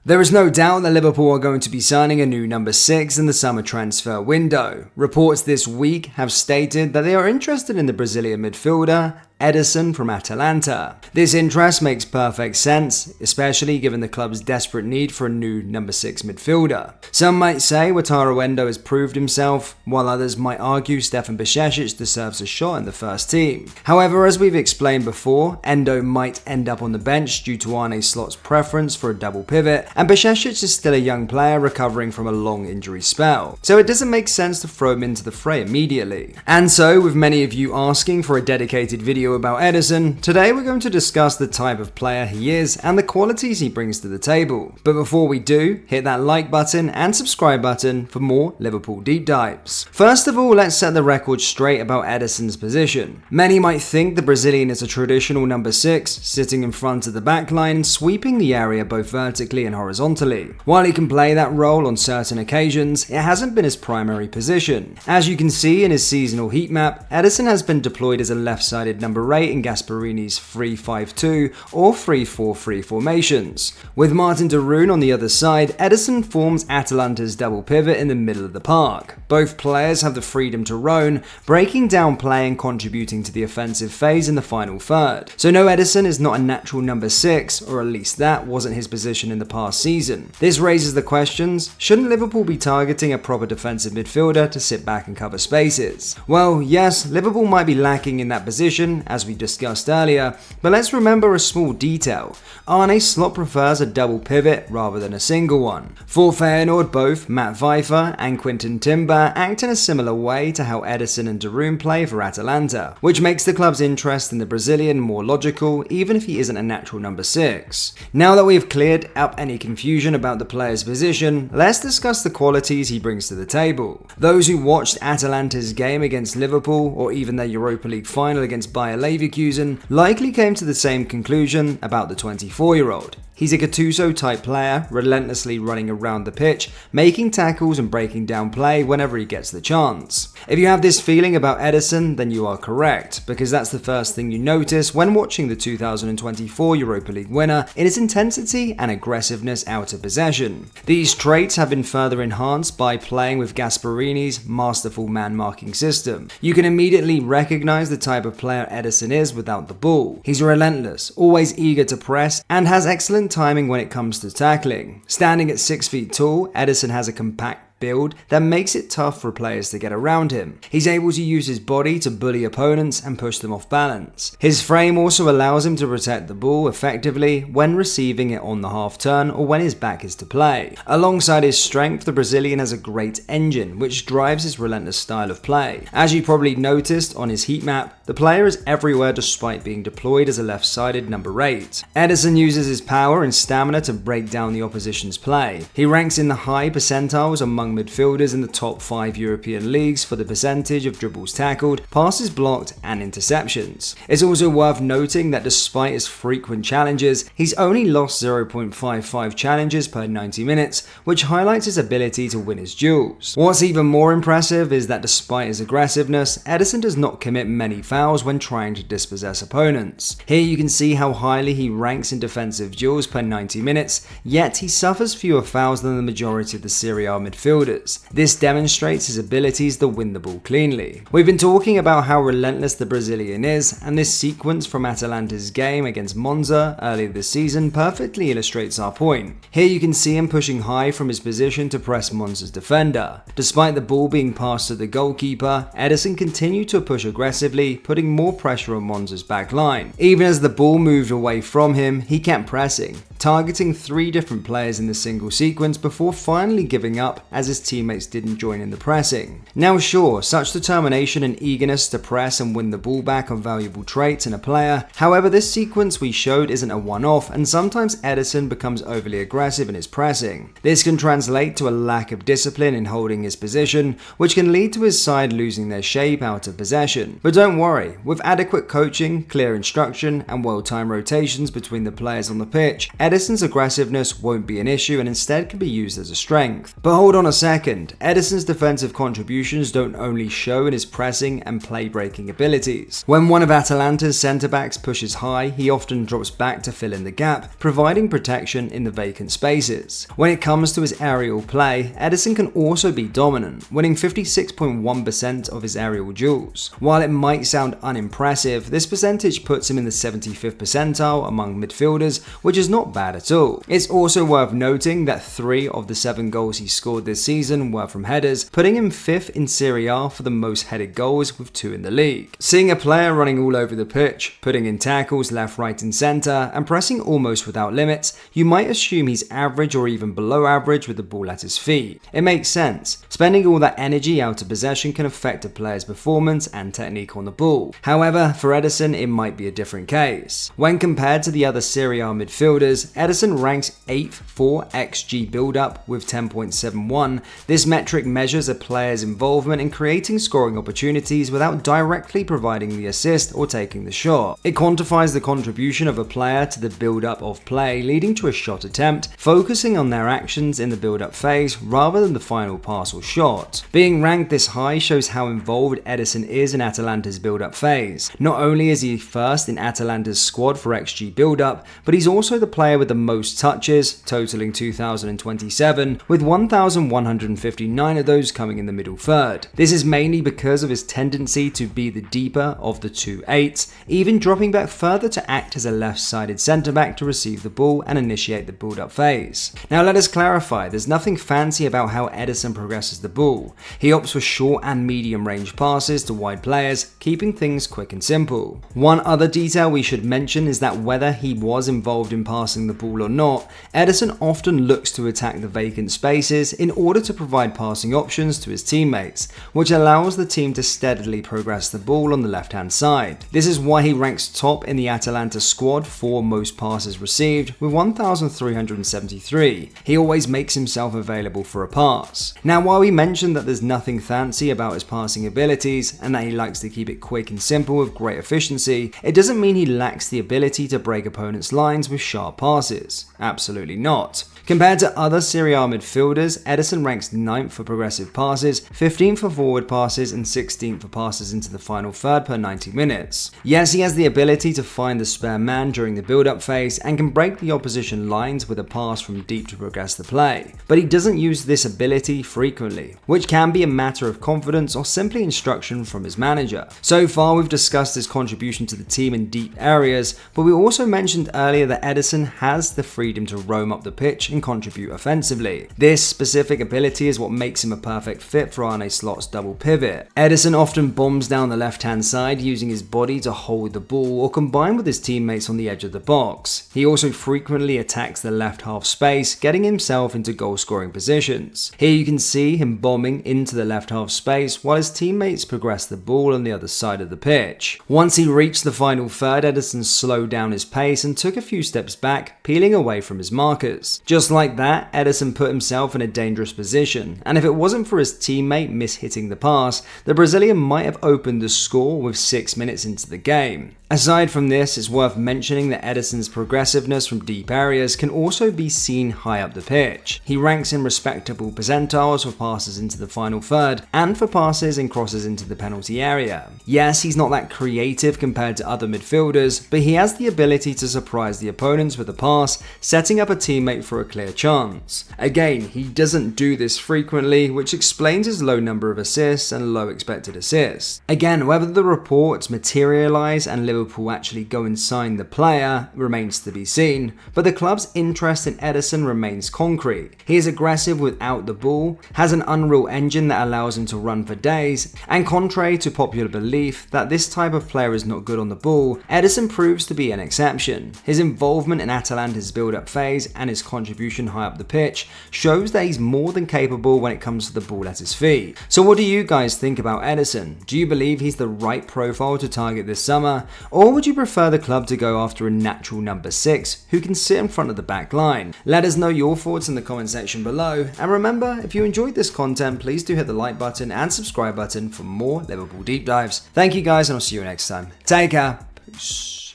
There is no doubt that Liverpool are going to be signing a new number 6 in the summer transfer window. Reports this week have stated that they are interested in the Brazilian midfielder Ederson from Atalanta. This interest makes perfect sense, especially given the club's desperate need for a new number 6 midfielder. Some might say Wataru Endo has proved himself, while others might argue Stefan Bajcetic deserves a shot in the first team. However, as we've explained before, Endo might end up on the bench due to Arne Slot's preference for a double pivot, and Bajcetic is still a young player recovering from a long injury spell, so it doesn't make sense to throw him into the fray immediately. And so, with many of you asking for a dedicated video about Ederson, today we're going to discuss the type of player he is and the qualities he brings to the table. But before we do, hit that like button and subscribe button for more Liverpool deep dives. First of all, let's set the record straight about Ederson's position. Many might think the Brazilian is a traditional number 6, sitting in front of the back line and sweeping the area both vertically and horizontally. While he can play that role on certain occasions, it hasn't been his primary position. As you can see in his seasonal heat map, Ederson has been deployed as a left-sided number 8 in Gasperini's 3-5-2 or 3-4-3 formations. With Martin de Roon on the other side, Ederson forms Atalanta's double pivot in the middle of the park. Both players have the freedom to roam, breaking down play and contributing to the offensive phase in the final third. So no, Ederson is not a natural number 6, or at least that wasn't his position in the past season. This raises the questions, shouldn't Liverpool be targeting a proper defensive midfielder to sit back and cover spaces? Well, yes, Liverpool might be lacking in that position, as we discussed earlier, but let's remember a small detail. Arne Slot prefers a double pivot rather than a single one. For Feyenoord, both Matt Pfeiffer and Quinton Timber act in a similar way to how Ederson and de Roon play for Atalanta, which makes the club's interest in the Brazilian more logical, even if he isn't a natural number 6. Now that we've cleared up any confusion about the player's position, let's discuss the qualities he brings to the table. Those who watched Atalanta's game against Liverpool, or even their Europa League final against Bayer Leverkusen, likely came to the same conclusion about the 24-year-old. He's a Gattuso-type player, relentlessly running around the pitch, making tackles and breaking down play whenever he gets the chance. If you have this feeling about Ederson, then you are correct, because that's the first thing you notice when watching the 2024 Europa League winner in its intensity and aggressiveness out of possession. These traits have been further enhanced by playing with Gasperini's masterful man-marking system. You can immediately recognize the type of player Ederson is without the ball. He's relentless, always eager to press, and has excellent timing when it comes to tackling. Standing at 6 feet tall, Ederson has a compact build that makes it tough for players to get around him. He's able to use his body to bully opponents and push them off balance. His frame also allows him to protect the ball effectively when receiving it on the half turn or when his back is to play. Alongside his strength, the Brazilian has a great engine which drives his relentless style of play. As you probably noticed on his heat map, the player is everywhere despite being deployed as a left-sided number 8. Ederson uses his power and stamina to break down the opposition's play. He ranks in the high percentiles among midfielders in the top 5 European leagues for the percentage of dribbles tackled, passes blocked, and interceptions. It's also worth noting that despite his frequent challenges, he's only lost 0.55 challenges per 90 minutes, which highlights his ability to win his duels. What's even more impressive is that despite his aggressiveness, Ederson does not commit many fouls when trying to dispossess opponents. Here you can see how highly he ranks in defensive duels per 90 minutes, yet he suffers fewer fouls than the majority of the Serie A midfielders. This demonstrates his abilities to win the ball cleanly. We've been talking about how relentless the Brazilian is, and this sequence from Atalanta's game against Monza earlier this season perfectly illustrates our point. Here you can see him pushing high from his position to press Monza's defender. Despite the ball being passed to the goalkeeper, Ederson continued to push aggressively, putting more pressure on Monza's back line. Even as the ball moved away from him, he kept pressing, targeting 3 different players in the single sequence before finally giving up as his teammates didn't join in the pressing. Now sure, such determination and eagerness to press and win the ball back are valuable traits in a player. However, this sequence we showed isn't a one-off, and sometimes Ederson becomes overly aggressive in his pressing. This can translate to a lack of discipline in holding his position, which can lead to his side losing their shape out of possession. But don't worry, with adequate coaching, clear instruction, and well-timed rotations between the players on the pitch, Ederson's aggressiveness won't be an issue and instead can be used as a strength. But hold on a second, Ederson's defensive contributions don't only show in his pressing and play-breaking abilities. When one of Atalanta's centre-backs pushes high, he often drops back to fill in the gap, providing protection in the vacant spaces. When it comes to his aerial play, Ederson can also be dominant, winning 56.1% of his aerial duels. While it might sound unimpressive, this percentage puts him in the 75th percentile among midfielders, which is not bad at all. It's also worth noting that 3 of the 7 goals he scored this season were from headers, putting him 5th in Serie A for the most headed goals with 2 in the league. Seeing a player running all over the pitch, putting in tackles left, right and centre, and pressing almost without limits, you might assume he's average or even below average with the ball at his feet. It makes sense. Spending all that energy out of possession can affect a player's performance and technique on the ball. However, for Ederson, it might be a different case. When compared to the other Serie A midfielders, Ederson ranks 8th for XG build-up with 10.71. This metric measures a player's involvement in creating scoring opportunities without directly providing the assist or taking the shot. It quantifies the contribution of a player to the build-up of play leading to a shot attempt, focusing on their actions in the build-up phase rather than the final pass or shot. Being ranked this high shows how involved Ederson is in Atalanta's build-up phase. Not only is he first in Atalanta's squad for XG build-up, but he's also the player with the most touches, totaling 2,027, with 1,159 of those coming in the middle third. This is mainly because of his tendency to be the deeper of the 2-8s, even dropping back further to act as a left-sided centre-back to receive the ball and initiate the build-up phase. Now let us clarify, there's nothing fancy about how Ederson progresses the ball. He opts for short and medium range passes to wide players, keeping things quick and simple. One other detail we should mention is that whether he was involved in passing the ball or not, Ederson often looks to attack the vacant spaces in order to provide passing options to his teammates, which allows the team to steadily progress the ball on the left-hand side. This is why he ranks top in the Atalanta squad for most passes received with 1,373. He always makes himself available for a pass. Now, while we mentioned that there's nothing fancy about his passing abilities and that he likes to keep it quick and simple with great efficiency, it doesn't mean he lacks the ability to break opponents' lines with sharp passes. Absolutely not. Compared to other Serie A midfielders, Ederson ranks 9th for progressive passes, 15th for forward passes, and 16th for passes into the final third per 90 minutes. Yes, he has the ability to find the spare man during the build-up phase and can break the opposition lines with a pass from deep to progress the play, but he doesn't use this ability frequently, which can be a matter of confidence or simply instruction from his manager. So far, we've discussed his contribution to the team in deep areas, but we also mentioned earlier that Ederson has the freedom to roam up the pitch and contribute offensively. This specific ability is what makes him a perfect fit for Arne Slot's double pivot. Ederson often bombs down the left-hand side using his body to hold the ball or combine with his teammates on the edge of the box. He also frequently attacks the left half space, getting himself into goal-scoring positions. Here you can see him bombing into the left half space while his teammates progress the ball on the other side of the pitch. Once he reached the final third, Ederson slowed down his pace and took a few steps back, peeling away from his markers. Just like that, Ederson put himself in a dangerous position, and if it wasn't for his teammate mishitting the pass, the Brazilian might have opened the score with 6 minutes into the game. Aside from this, it's worth mentioning that Ederson's progressiveness from deep areas can also be seen high up the pitch. He ranks in respectable percentiles for passes into the final third and for passes and crosses into the penalty area. Yes, he's not that creative compared to other midfielders, but he has the ability to surprise the opponents with a pass, setting up a teammate for a clear chance. Again, he doesn't do this frequently, which explains his low number of assists and low expected assists. Again, whether the reports materialise and Liverpool actually go and sign the player remains to be seen, but the club's interest in Ederson remains concrete. He is aggressive without the ball, has an unreal engine that allows him to run for days, and contrary to popular belief that this type of player is not good on the ball, Ederson proves to be an exception. His involvement in Atalanta's build-up phase and his contribution high up the pitch shows that he's more than capable when it comes to the ball at his feet. So what do you guys think about Ederson? Do you believe he's the right profile to target this summer? Or would you prefer the club to go after a natural number 6 who can sit in front of the back line? Let us know your thoughts in the comment section below, and remember, if you enjoyed this content, please do hit the like button and subscribe button for more Liverpool deep dives. Thank you guys, and I'll see you next time. Take care. Peace.